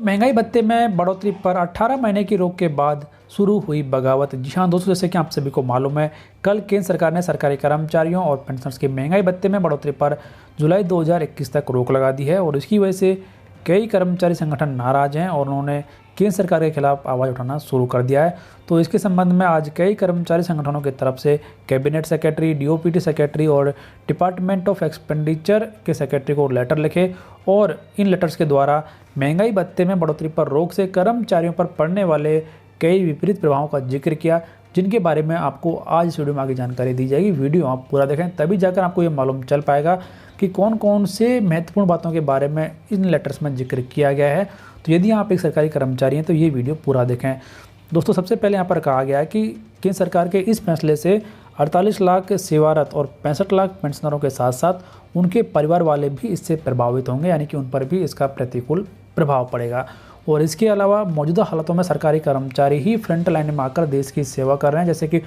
महंगाई भत्ते में बढ़ोतरी पर 18 महीने की रोक के बाद शुरू हुई बगावत। जी हाँ दोस्तों, जैसे कि आप सभी को मालूम है, कल केंद्र सरकार ने सरकारी कर्मचारियों और पेंशनर्स के महंगाई भत्ते में बढ़ोतरी पर जुलाई 2021 तक रोक लगा दी है और इसकी वजह से कई कर्मचारी संगठन नाराज हैं और उन्होंने केंद्र सरकार के खिलाफ आवाज़ उठाना शुरू कर दिया है। तो इसके संबंध में आज कई कर्मचारी संगठनों की तरफ से कैबिनेट सेक्रेटरी, डीओपीटी सेक्रेटरी और डिपार्टमेंट ऑफ एक्सपेंडिचर के सेक्रेटरी को लेटर लिखे और इन लेटर्स के द्वारा महंगाई भत्ते में बढ़ोतरी पर रोक से कर्मचारियों पर पड़ने वाले कई विपरीत प्रभावों का जिक्र किया, जिनके बारे में आपको आज इस वीडियो में आगे जानकारी दी जाएगी। वीडियो आप पूरा देखें, तभी जाकर आपको ये मालूम चल पाएगा कि कौन कौन से महत्वपूर्ण बातों के बारे में इन लेटर्स में जिक्र किया गया है। तो यदि आप एक सरकारी कर्मचारी हैं तो ये वीडियो पूरा देखें। दोस्तों, सबसे पहले यहाँ पर कहा गया है कि केंद्र सरकार के इस फैसले से 48 लाख सेवारत और 65 लाख पेंशनरों के साथ साथ उनके परिवार वाले भी इससे प्रभावित होंगे, यानी कि उन पर भी इसका प्रतिकूल प्रभाव पड़ेगा। और इसके अलावा मौजूदा हालातों में सरकारी कर्मचारी ही फ्रंट लाइन में आकर देश की सेवा कर रहे हैं। जैसे कि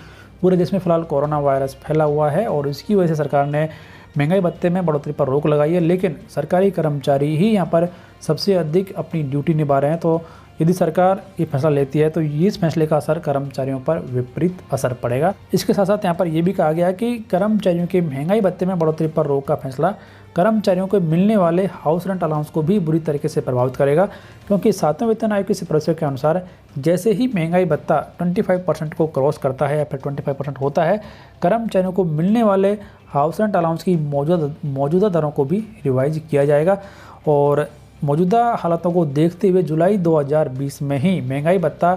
पूरे देश में फिलहाल कोरोना वायरस फैला हुआ है और इसकी वजह से सरकार ने महंगाई भत्ते में बढ़ोतरी पर रोक लगाई है, लेकिन सरकारी कर्मचारी ही यहाँ पर सबसे अधिक अपनी ड्यूटी निभा रहे हैं। तो यदि सरकार ये फैसला लेती है तो इस फैसले का असर कर्मचारियों पर विपरीत असर पड़ेगा। इसके साथ साथ यहाँ पर यह भी कहा गया कि कर्मचारियों के महंगाई भत्ते में बढ़ोतरी पर रोक का फैसला कर्मचारियों को मिलने वाले हाउस रेंट अलाउंस को भी बुरी तरीके से प्रभावित करेगा, क्योंकि 7वें वेतन आयोग की सिफारिशों के अनुसार जैसे ही महंगाई भत्ता 25% को क्रॉस करता है या फिर 25% होता है, कर्मचारियों को मिलने वाले हाउस रेंट अलाउंस की मौजूदा दरों को भी रिवाइज किया जाएगा। और मौजूदा हालातों को देखते हुए जुलाई 2020 में ही महंगाई भत्ता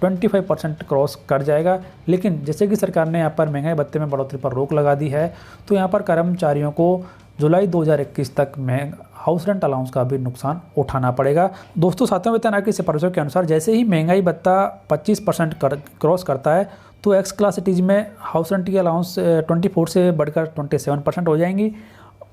25% क्रॉस कर जाएगा। लेकिन जैसे कि सरकार ने यहाँ पर महंगाई भत्ते में बढ़ोतरी पर रोक लगा दी है, तो यहाँ पर कर्मचारियों को जुलाई 2021 तक हाउस रेंट अलाउंस का भी नुकसान उठाना पड़ेगा। दोस्तों, 7वें वेतन आयोग की सिफारिशों के अनुसार जैसे ही महंगाई भत्ता 25% क्रॉस करता है तो एक्स क्लास सिटीज़ में हाउस रेंट की अलाउंस 24 से बढ़कर 27% हो जाएंगी,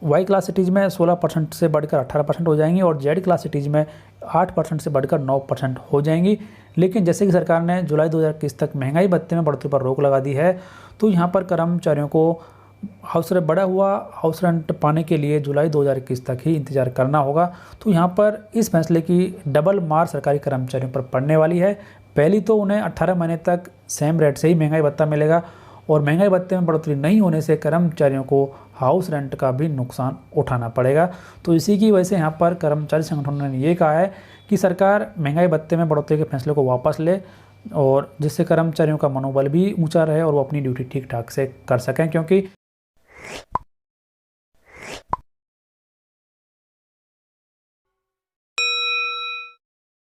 वाई क्लास सिटीज़ में 16% से बढ़कर 18% हो जाएंगी और जेड क्लास सिटीज़ में 8% से बढ़कर 9% हो जाएंगी। लेकिन जैसे कि सरकार ने जुलाई 2021 तक महंगाई भत्ते में बढ़ोतरी पर रोक लगा दी है, तो यहाँ पर कर्मचारियों को बढ़ा हुआ हाउस रेंट पाने के लिए जुलाई 2021 तक ही इंतजार करना होगा। तो यहाँ पर इस फैसले की डबल मार सरकारी कर्मचारियों पर पड़ने वाली है। पहली तो उन्हें 18 महीने तक सेम रेट से ही महंगाई भत्ता मिलेगा और महंगाई भत्ते में बढ़ोतरी नहीं होने से कर्मचारियों को हाउस रेंट का भी नुकसान उठाना पड़ेगा। तो इसी की वजह से यहाँ पर कर्मचारी संगठनों ने ये कहा है कि सरकार महंगाई भत्ते में बढ़ोतरी के फैसले को वापस ले और जिससे कर्मचारियों का मनोबल भी ऊंचा रहे और वो अपनी ड्यूटी ठीक ठाक से कर सकें, क्योंकि